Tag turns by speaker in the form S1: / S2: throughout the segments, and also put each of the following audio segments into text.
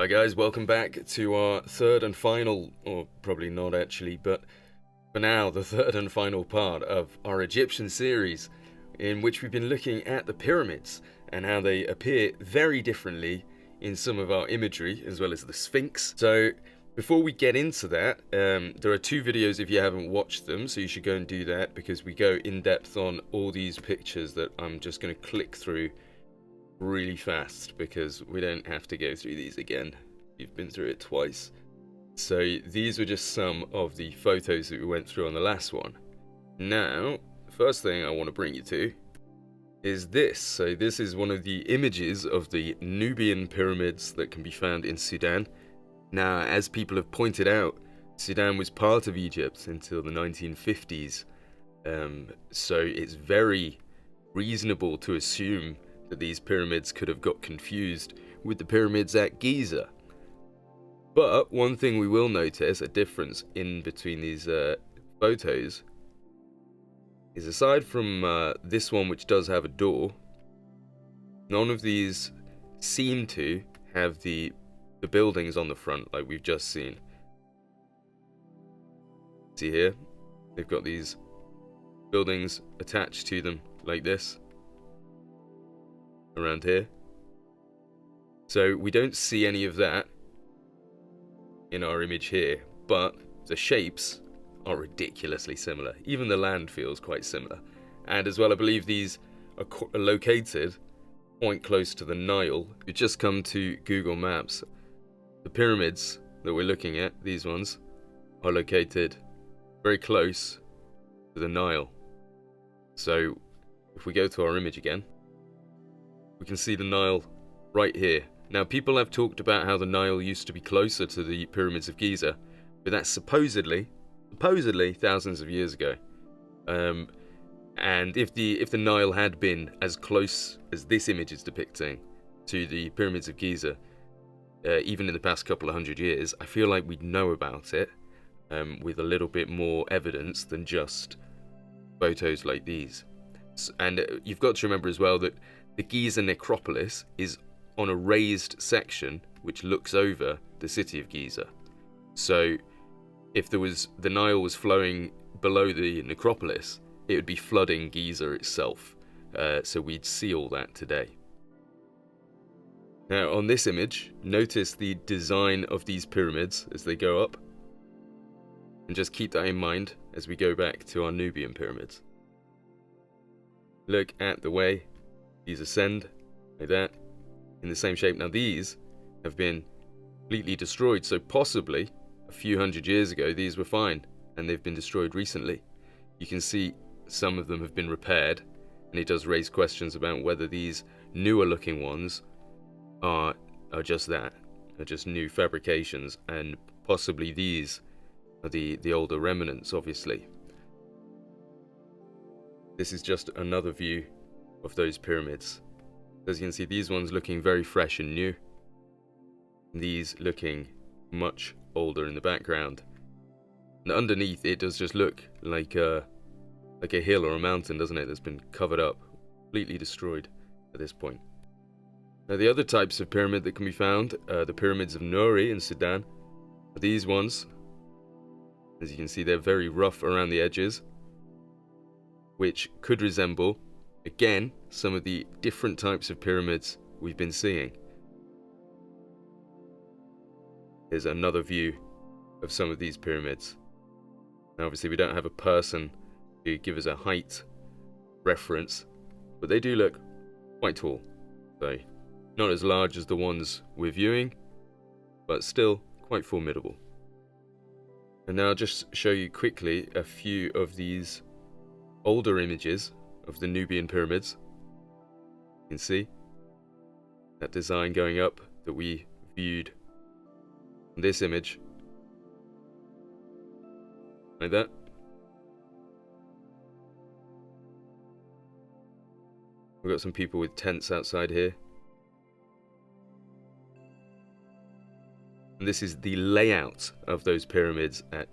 S1: Hi guys, welcome back to our third and final, or probably not actually, but for now the third and final part of our Egyptian series, in which we've been looking at the pyramids and how they appear very differently in some of our imagery, as well as the Sphinx. So before we get into that, there are two videos if you haven't watched them, so you should go and do that, because we go in depth on all these pictures that I'm just going to click through really fast, because we don't have to go through these again. You've been through it twice. So these were just some of the photos that we went through on the last one. Now, the first thing I want to bring you to is this. So this is one of the images of the Nubian pyramids that can be found in Sudan. Now, as people have pointed out, Sudan was part of Egypt until the 1950s. So it's very reasonable to assume that these pyramids could have got confused with the pyramids at Giza. But one thing we will notice, a difference in between these photos, is aside from this one, which does have a door, none of these seem to have the buildings on the front like we've just seen. See here, they've got these buildings attached to them like this around here. So we don't see any of that in our image here, but the shapes are ridiculously similar. Even the land feels quite similar. And as well, I believe these are located quite close to the Nile. You just come to Google Maps. The pyramids that we're looking at, these ones, are located very close to the Nile. So if we go to our image again, we can see the Nile right here. Now, people have talked about how the Nile used to be closer to the pyramids of Giza, but that's supposedly thousands of years ago. And if the Nile had been as close as this image is depicting to the pyramids of Giza, even in the past couple of hundred years, I feel like we'd know about it with a little bit more evidence than just photos like these. And you've got to remember as well that the Giza necropolis is on a raised section which looks over the city of Giza. So if the Nile was flowing below the necropolis, it would be flooding Giza itself. So we'd see all that today. Now, on this image, notice the design of these pyramids as they go up. And just keep that in mind as we go back to our Nubian pyramids. Look at the way these ascend, like that, in the same shape. Now, these have been completely destroyed, so possibly a few hundred years ago these were fine, and they've been destroyed recently. You can see some of them have been repaired, and it does raise questions about whether these newer looking ones are just that, are just new fabrications, and possibly these are the older remnants, obviously. This is just another view of those pyramids. As you can see, these ones looking very fresh and new, these looking much older in the background. And underneath, it does just look like a hill or a mountain, doesn't it, that's been covered up, completely destroyed at this point. Now, the other types of pyramid that can be found, the pyramids of Nuri in Sudan, are these ones. As you can see, they're very rough around the edges, which could resemble, again, some of the different types of pyramids we've been seeing. Here's another view of some of these pyramids. Now, obviously, we don't have a person to give us a height reference, but they do look quite tall. So, not as large as the ones we're viewing, but still quite formidable. And now I'll just show you quickly a few of these older images of the Nubian pyramids. You can see that design going up that we viewed in this image, like that. We've got some people with tents outside here. And this is the layout of those pyramids at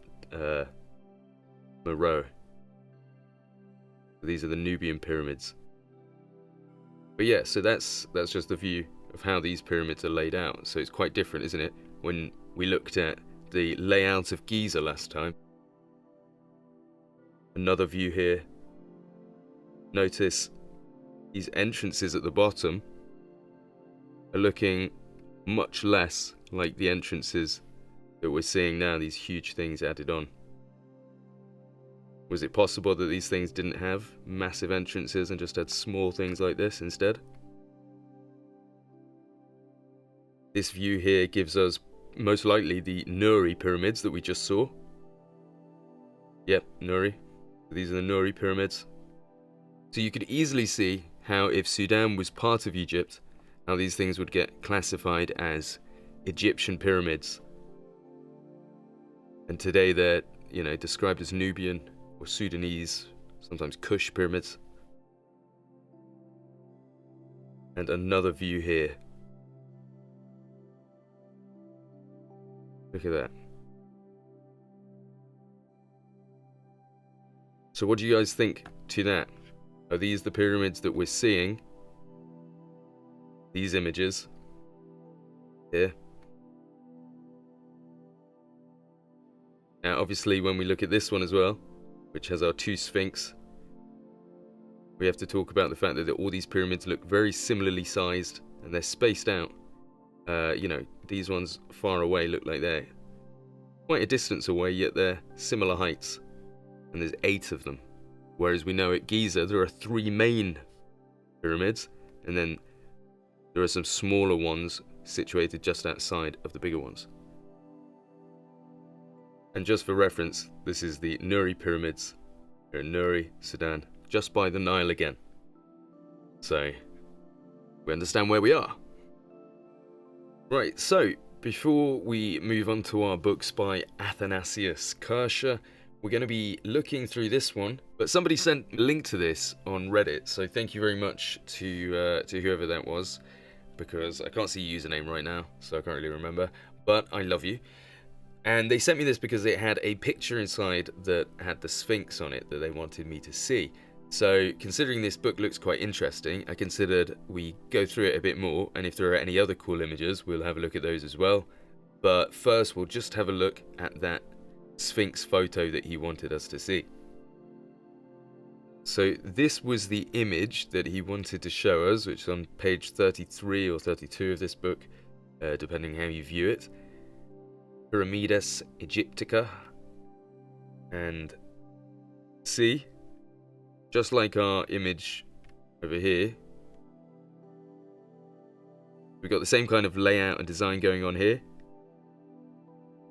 S1: Meroe. These are the Nubian pyramids. But yeah, so that's just the view of how these pyramids are laid out. So it's quite different, isn't it, when we looked at the layout of Giza last time. Another view here. Notice these entrances at the bottom are looking much less like the entrances that we're seeing now, these huge things added on. Was it possible that these things didn't have massive entrances and just had small things like this instead? This view here gives us most likely the Nuri pyramids that we just saw. Yep, Nuri. These are the Nuri pyramids. So you could easily see how if Sudan was part of Egypt, how these things would get classified as Egyptian pyramids. And today they're, described as Nubian or Sudanese, sometimes Kush pyramids. And another view here. Look at that. So what do you guys think to that? Are these the pyramids that we're seeing? These images here. Now obviously when we look at this one as well, which has our two sphinx, we have to talk about the fact that all these pyramids look very similarly sized and they're spaced out. These ones far away look like they're quite a distance away, yet they're similar heights. And there's 8 of them. Whereas we know at Giza there are 3 main pyramids, and then there are some smaller ones situated just outside of the bigger ones. And just for reference, this is the Nuri pyramids. They're in Nuri, Sudan, just by the Nile again. So we understand where we are. Right, so before we move on to our books by Athanasius Kircher, we're going to be looking through this one, but somebody sent a link to this on Reddit, so thank you very much to whoever that was, because I can't see your username right now, so I can't really remember, but I love you. And they sent me this because it had a picture inside that had the Sphinx on it that they wanted me to see. So considering this book looks quite interesting, I considered we go through it a bit more, and if there are any other cool images, we'll have a look at those as well. But first, we'll just have a look at that Sphinx photo that he wanted us to see. So this was the image that he wanted to show us, which is on page 33 or 32 of this book, depending how you view it. Pyramides Egyptica. And see, just like our image over here, we've got the same kind of layout and design going on here.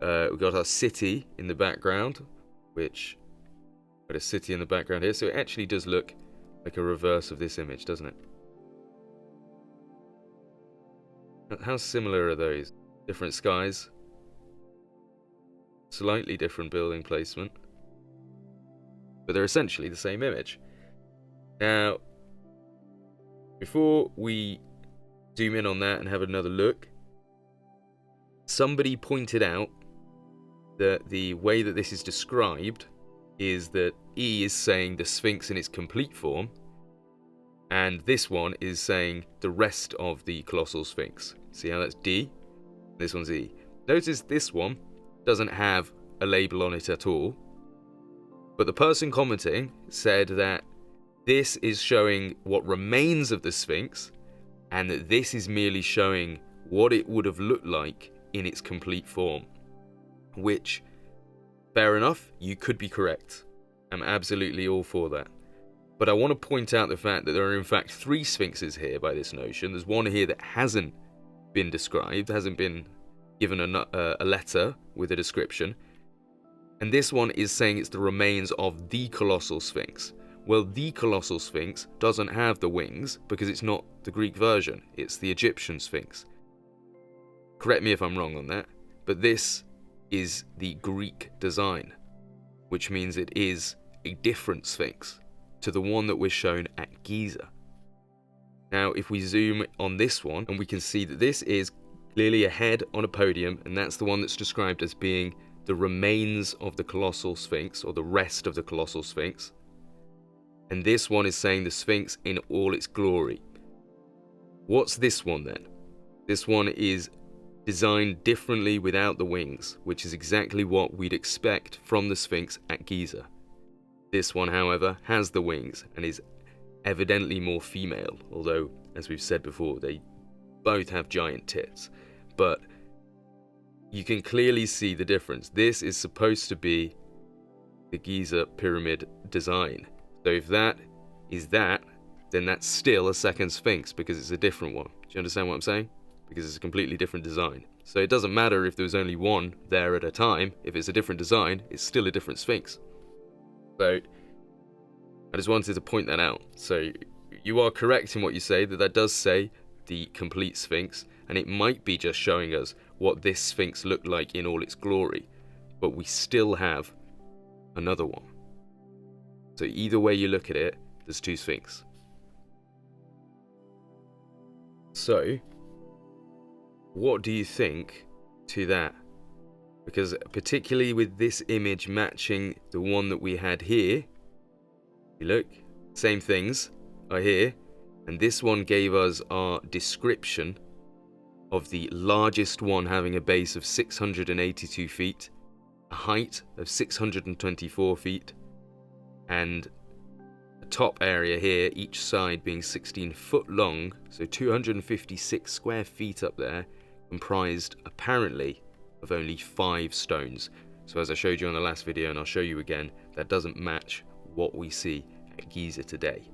S1: We've got our city in the background, which got a city in the background here, so it actually does look like a reverse of this image, doesn't it? How similar are those? Different skies, slightly different building placement, but they're essentially the same image. Now, before we zoom in on that and have another look, somebody pointed out that the way that this is described is that E is saying the Sphinx in its complete form, and this one is saying the rest of the colossal Sphinx. See how that's D? This one's E. Notice this one doesn't have a label on it at all, but the person commenting said that this is showing what remains of the Sphinx, and that this is merely showing what it would have looked like in its complete form. Which, fair enough, you could be correct. I'm absolutely all for that. But I want to point out the fact that there are in fact 3 sphinxes here by this notion. There's one here that hasn't been described, hasn't been given a letter with a description. And this one is saying it's the remains of the colossal sphinx. Well, the colossal sphinx doesn't have the wings because it's not the Greek version, it's the Egyptian sphinx. Correct me if I'm wrong on that, but this is the Greek design, which means it is a different sphinx to the one that we're shown at Giza. Now, if we zoom on this one, and we can see that this is clearly a head on a podium, and that's the one that's described as being the remains of the colossal sphinx, or the rest of the colossal sphinx. And this one is saying the Sphinx in all its glory. What's this one then? This one is designed differently without the wings, which is exactly what we'd expect from the Sphinx at Giza. This one, however, has the wings and is evidently more female, although, as we've said before, they both have giant tits. But you can clearly see the difference. This is supposed to be the Giza pyramid design. So if that is that, then that's still a second Sphinx because it's a different one. Do you understand what I'm saying? Because it's a completely different design. So it doesn't matter if there was only one there at a time. If it's a different design, it's still a different Sphinx. So I just wanted to point that out. So you are correct in what you say, that does say the complete Sphinx, and it might be just showing us what this Sphinx looked like in all its glory, but we still have another one. So either way you look at it, there's two Sphinx. So what do you think to that? Because particularly with this image matching the one that we had here, you look, same things are here, and this one gave us our description of the largest one having a base of 682 feet, a height of 624 feet, and a top area here, each side being 16 foot long, so 256 square feet up there, comprised apparently of only 5 stones. So as I showed you on the last video, and I'll show you again, that doesn't match what we see at Giza today.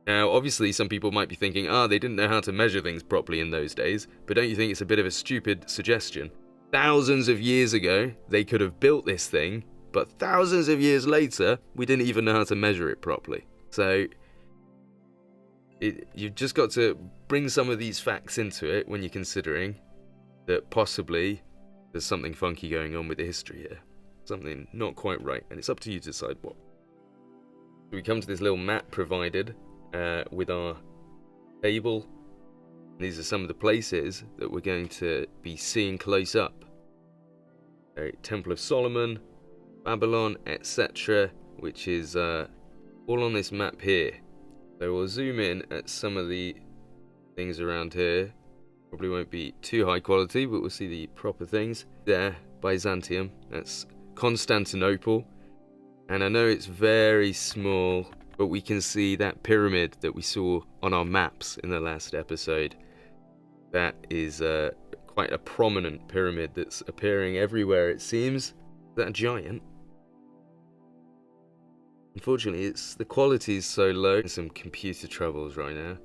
S1: Now obviously some people might be thinking, they didn't know how to measure things properly in those days, but don't you think it's a bit of a stupid suggestion? Thousands of years ago they could have built this thing, but thousands of years later we didn't even know how to measure it properly. So you've just got to bring some of these facts into it when you're considering that possibly there's something funky going on with the history here. Something not quite right, and it's up to you to decide what. So we come to this little map provided with our table. These are some of the places that we're going to be seeing close up. Temple of Solomon, Babylon, etc., which is all on this map here. So we'll zoom in at some of the things around here. Probably won't be too high quality, but we'll see the proper things. There, Byzantium, that's Constantinople. And I know it's very small, but we can see that pyramid that we saw on our maps in the last episode. That is quite a prominent pyramid that's appearing everywhere, it seems. Is that a giant? Unfortunately, the quality is so low. Some computer troubles right now.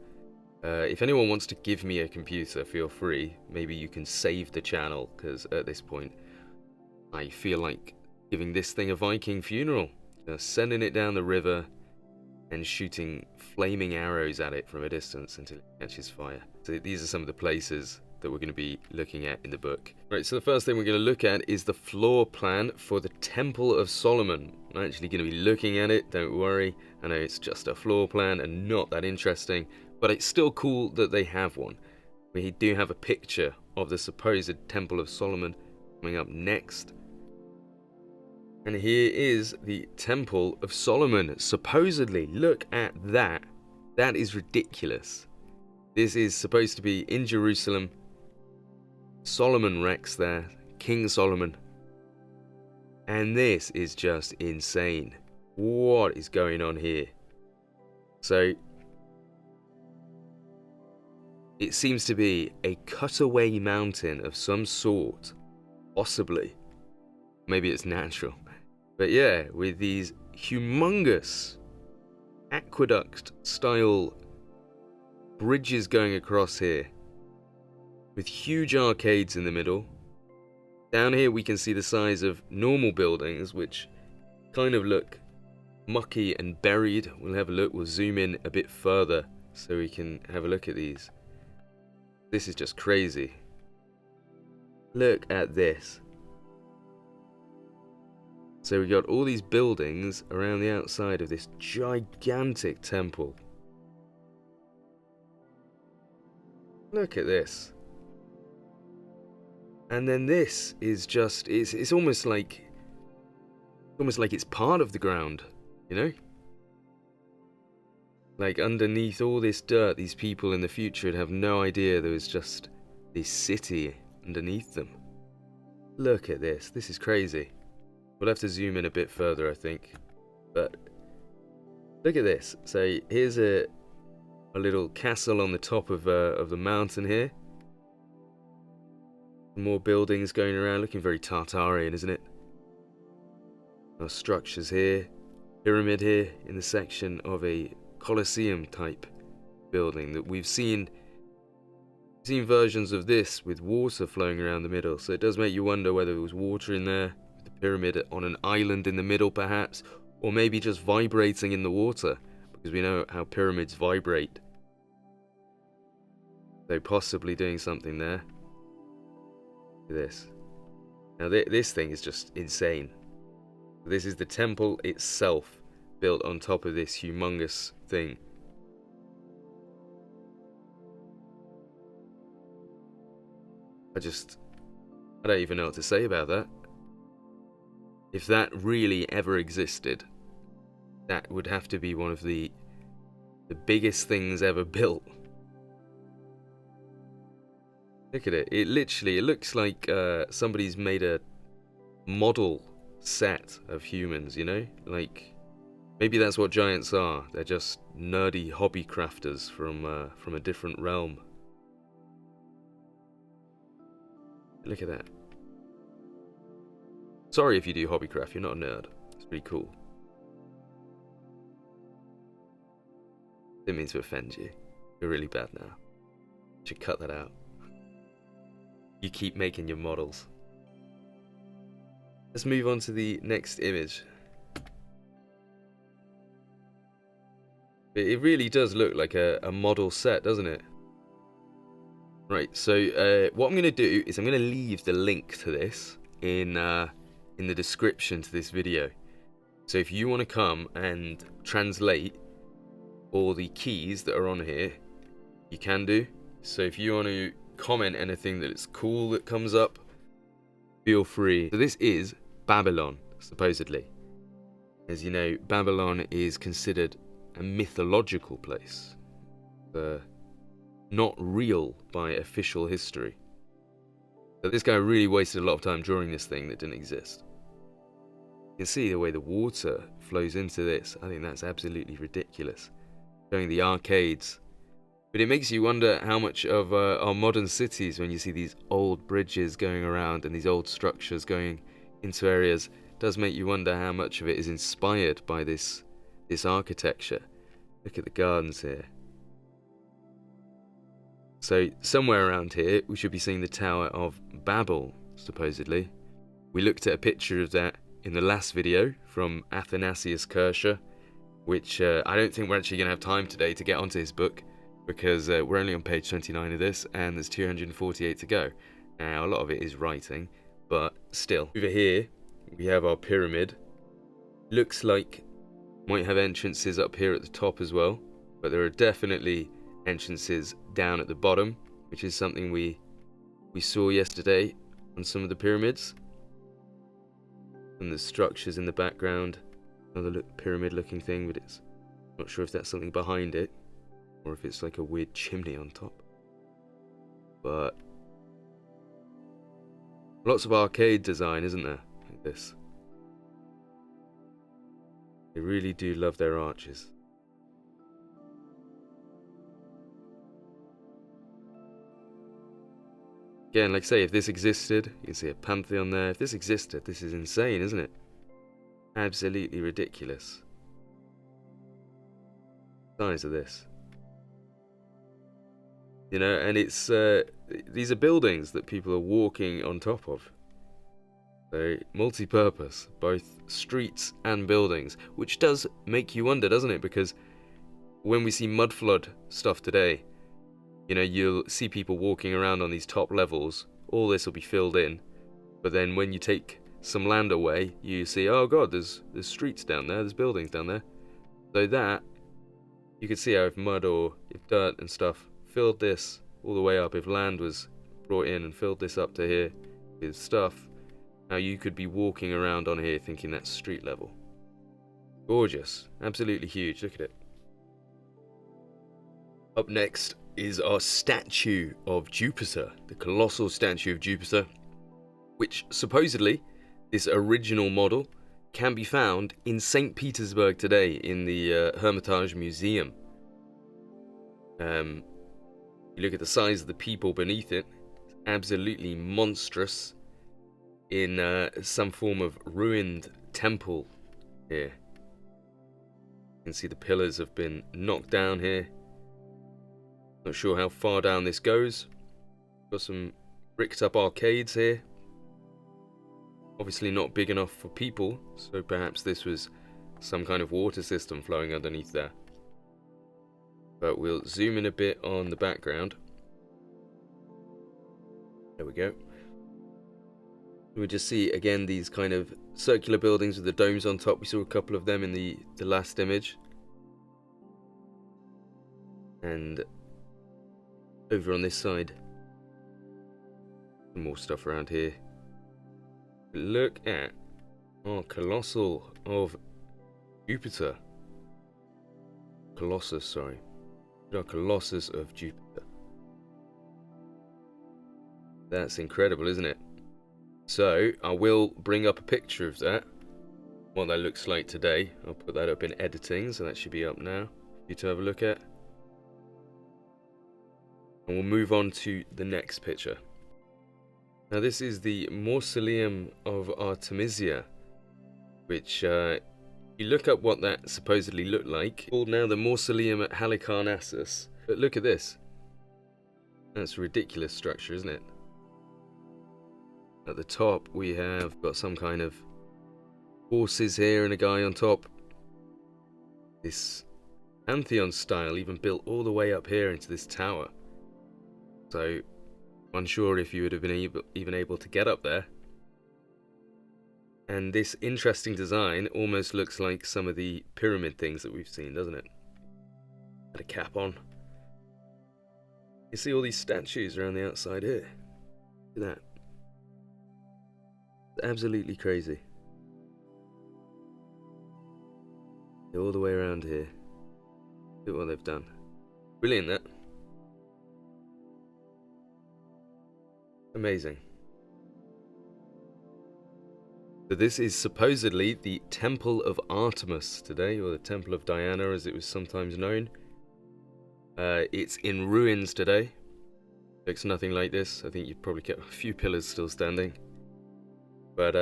S1: If anyone wants to give me a computer, feel free. Maybe you can save the channel, because at this point, I feel like giving this thing a Viking funeral. Sending it down the river and shooting flaming arrows at it from a distance until it catches fire. So these are some of the places that we're going to be looking at in the book. Right, so the first thing we're going to look at is the floor plan for the Temple of Solomon. I'm actually going to be looking at it, don't worry. I know it's just a floor plan and not that interesting, but it's still cool that they have one. We do have a picture of the supposed Temple of Solomon coming up next. And here is the Temple of Solomon, supposedly. Look at that. That is ridiculous. This is supposed to be in Jerusalem. Solomon Rex there, King Solomon. And this is just insane. What is going on here? So, it seems to be a cutaway mountain of some sort. Possibly. Maybe it's natural. But yeah, with these humongous aqueduct-style bridges going across here, with huge arcades in the middle. Down here we can see the size of normal buildings, which kind of look mucky and buried. We'll have a look, we'll zoom in a bit further so we can have a look at these. This is just crazy. Look at this. So we got all these buildings around the outside of this gigantic temple. Look at this. And then this is just, it's almost like it's part of the ground, you know? Like, underneath all this dirt, these people in the future would have no idea there was just this city underneath them. Look at this. This is crazy. We'll have to zoom in a bit further, I think. But look at this. So here's a little castle on the top of the mountain here. More buildings going around, looking very Tartarian, isn't it? Our structures here. Pyramid here in the section of a Colosseum type building that we've seen versions of this with water flowing around the middle, so it does make you wonder whether there was water in there, the pyramid on an island in the middle perhaps, or maybe just vibrating in the water, because we know how pyramids vibrate. So possibly doing something there. Look at this. Now this thing is just insane. This is the temple itself built on top of this humongous thing. I don't even know what to say about that. If that really ever existed, that would have to be one of the biggest things ever built. Look at it. It looks like somebody's made a model set of humans, you know? Like, maybe that's what giants are. They're just nerdy hobby crafters from a different realm. Look at that. Sorry if you do hobbycraft, you're not a nerd. It's pretty cool. Didn't mean to offend you. You're really bad now. Should cut that out. You keep making your models. Let's move on to the next image. It really does look like a model set, doesn't it? Right, so what I'm going to do is I'm going to leave the link to this in the description to this video. So if you want to come and translate all the keys that are on here, you can do. So if you want to comment anything that is cool that comes up, feel free. So this is Babylon, supposedly. As you know, Babylon is considered a mythological place. Not real by official history. So this guy really wasted a lot of time drawing this thing that didn't exist. You can see the way the water flows into this. I think that's absolutely ridiculous. Showing the arcades. But it makes you wonder how much of our modern cities, when you see these old bridges going around and these old structures going into areas, does make you wonder how much of it is inspired by this architecture. Look at the gardens here. So somewhere around here we should be seeing the Tower of Babel, supposedly. We looked at a picture of that in the last video from Athanasius Kircher, which I don't think we're actually going to have time today to get onto his book, because we're only on page 29 of this and there's 248 to go. Now a lot of it is writing, but still. Over here we have our pyramid. Looks like might have entrances up here at the top as well, but there are definitely entrances down at the bottom, which is something we saw yesterday on some of the pyramids. And the structures in the background, another pyramid looking thing, but it's not sure if that's something behind it or if it's like a weird chimney on top. But lots of arcade design, isn't there? Like this. They really do love their arches. Again, like I say, if this existed, you can see a pantheon there. If this existed, this is insane, isn't it? Absolutely ridiculous. Size of this. You know, and it's these are buildings that people are walking on top of. So multi-purpose, both streets and buildings, which does make you wonder, doesn't it? Because when we see mud flood stuff today, you know, you'll see people walking around on these top levels. All this will be filled in, but then when you take some land away, you see, oh god, there's streets down there, there's buildings down there. So that you could see how if mud or if dirt and stuff filled this all the way up, if land was brought in and filled this up to here with stuff, now you could be walking around on here thinking that's street level. Gorgeous, absolutely huge. Look at it. Up next is our statue of Jupiter, the colossal statue of Jupiter, which supposedly, this original model, can be found in St. Petersburg today in the Hermitage Museum. You look at the size of the people beneath it, it's absolutely monstrous, in some form of ruined temple here. You can see the pillars have been knocked down here. Not sure how far down this goes. Got some bricked up arcades here. Obviously not big enough for people, so perhaps this was some kind of water system flowing underneath there. But we'll zoom in a bit on the background. There we go. We just see again these kind of circular buildings with the domes on top. We saw a couple of them in the last image. And over on this side, some more stuff around here. Look at our Colossal of Jupiter. Colossus, sorry. Our Colossus of Jupiter. That's incredible, isn't it? So, I will bring up a picture of that. What that looks like today. I'll put that up in editing, so that should be up now for you to have a look at. And we'll move on to the next picture. Now this is the Mausoleum of Artemisia, which, you look up what that supposedly looked like. Called now the Mausoleum at Halicarnassus. But look at this. That's a ridiculous structure, isn't it? At the top we have got some kind of horses here and a guy on top. This Pantheon style even built all the way up here into this tower. So, unsure if you would have been even able to get up there. And this interesting design almost looks like some of the pyramid things that we've seen, doesn't it? Had a cap on. You see all these statues around the outside here. Look at that. It's absolutely crazy. All the way around here. Look what they've done. Brilliant, that. Amazing. So this is supposedly the Temple of Artemis today, or the Temple of Diana as it was sometimes known. It's in ruins today. Looks nothing like this. I think you've probably kept a few pillars still standing. But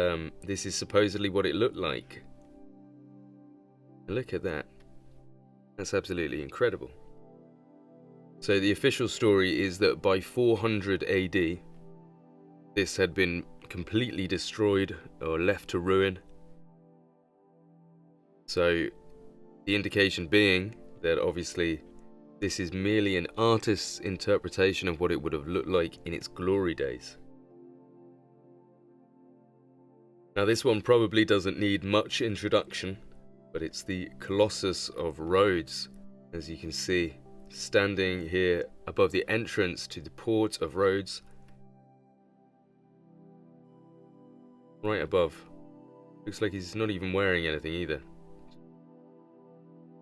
S1: this is supposedly what it looked like. And look at that. That's absolutely incredible. So the official story is that by 400 AD, this had been completely destroyed or left to ruin. So the indication being that obviously this is merely an artist's interpretation of what it would have looked like in its glory days. Now this one probably doesn't need much introduction, but it's the Colossus of Rhodes, as you can see, standing here above the entrance to the port of Rhodes. Right above. Looks like he's not even wearing anything either.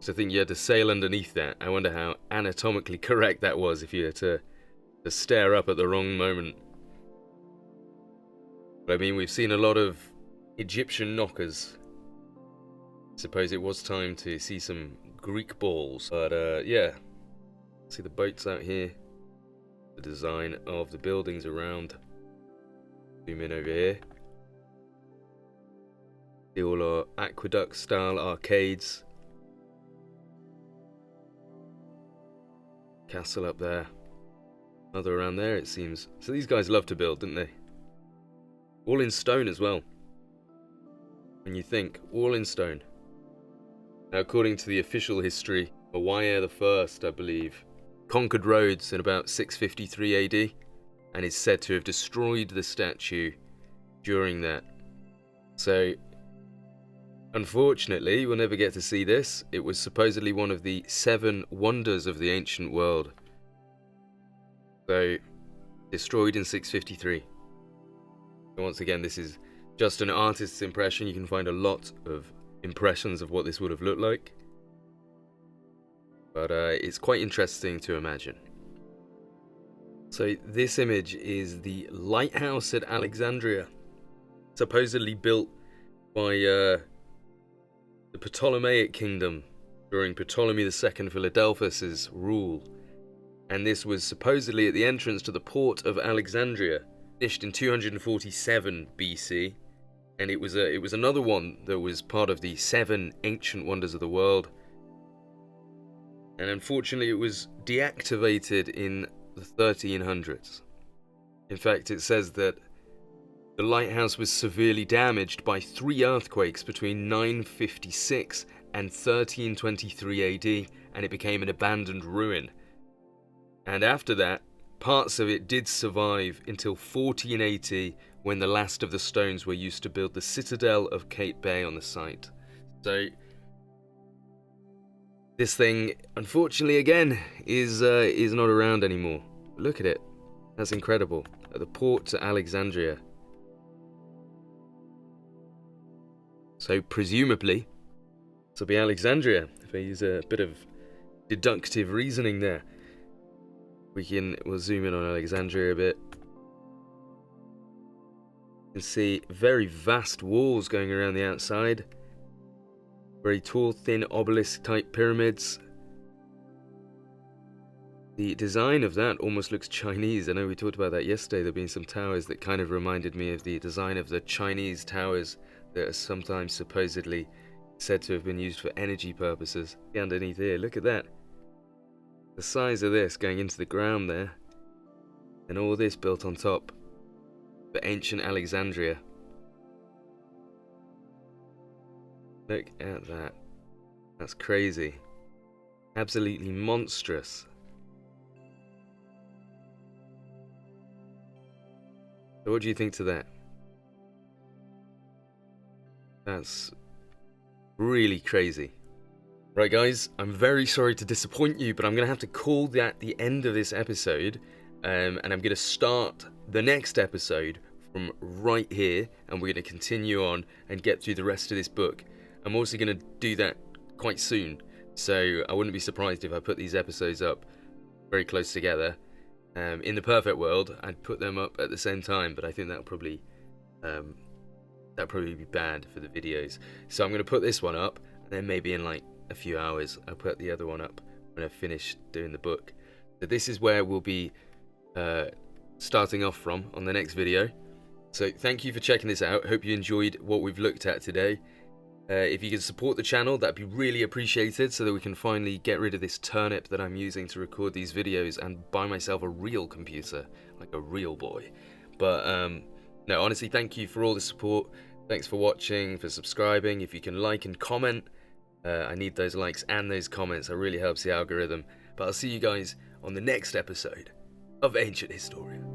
S1: So I think you had to sail underneath that. I wonder how anatomically correct that was if you had to stare up at the wrong moment. But I mean, we've seen a lot of Egyptian knockers. I suppose it was time to see some Greek balls. But yeah, see the boats out here. The design of the buildings around. Zoom in over here. See all our aqueduct style arcades. Castle up there. Another around there it seems. So these guys love to build, didn't they? All in stone as well. And you think, all in stone. Now according to the official history, Mawaya I, I believe, conquered Rhodes in about 653 AD and is said to have destroyed the statue during that. So unfortunately, we'll never get to see this. It was supposedly one of the 7 wonders of the ancient world. So, destroyed in 653. And once again, this is just an artist's impression. You can find a lot of impressions of what this would have looked like. but it's quite interesting to imagine. So this image is the lighthouse at Alexandria, supposedly built by the Ptolemaic kingdom during Ptolemy II Philadelphus' rule, and this was supposedly at the entrance to the port of Alexandria, finished in 247 BC, and it was another one that was part of the 7 ancient wonders of the world, and unfortunately it was deactivated in the 1300s. In fact, it says that the lighthouse was severely damaged by 3 earthquakes between 956 and 1323 AD, and it became an abandoned ruin. And after that, parts of it did survive until 1480, when the last of the stones were used to build the citadel of Cape Bay on the site. So this thing, unfortunately, again, is not around anymore. Look at it. That's incredible. At the port to Alexandria. So presumably, this will be Alexandria. If I use a bit of deductive reasoning there, we'll zoom in on Alexandria a bit. You can see very vast walls going around the outside. Very tall, thin obelisk-type pyramids. The design of that almost looks Chinese. I know we talked about that yesterday. There being some towers that kind of reminded me of the design of the Chinese towers that are sometimes supposedly said to have been used for energy purposes. Underneath here, look at that. The size of this going into the ground there, and all this built on top for ancient Alexandria. Look at that. That's crazy. Absolutely monstrous. So what do you think to that? That's really crazy. Right guys, I'm very sorry to disappoint you, but I'm going to have to call that the end of this episode, and I'm going to start the next episode from right here, and we're going to continue on and get through the rest of this book. I'm also going to do that quite soon, so I wouldn't be surprised if I put these episodes up very close together. In the perfect world, I'd put them up at the same time, but I think that'll probably be bad for the videos. So I'm going to put this one up, and then maybe in like a few hours I'll put the other one up when I've finished doing the book. So this is where we'll be starting off from on the next video. So thank you for checking this out. Hope you enjoyed what we've looked at today. If you can support the channel, that'd be really appreciated, so that we can finally get rid of this turnip that I'm using to record these videos and buy myself a real computer, like a real boy. But no, honestly, thank you for all the support. Thanks for watching, for subscribing. If you can like and comment, I need those likes and those comments. It really helps the algorithm. But I'll see you guys on the next episode of Ancient Historia.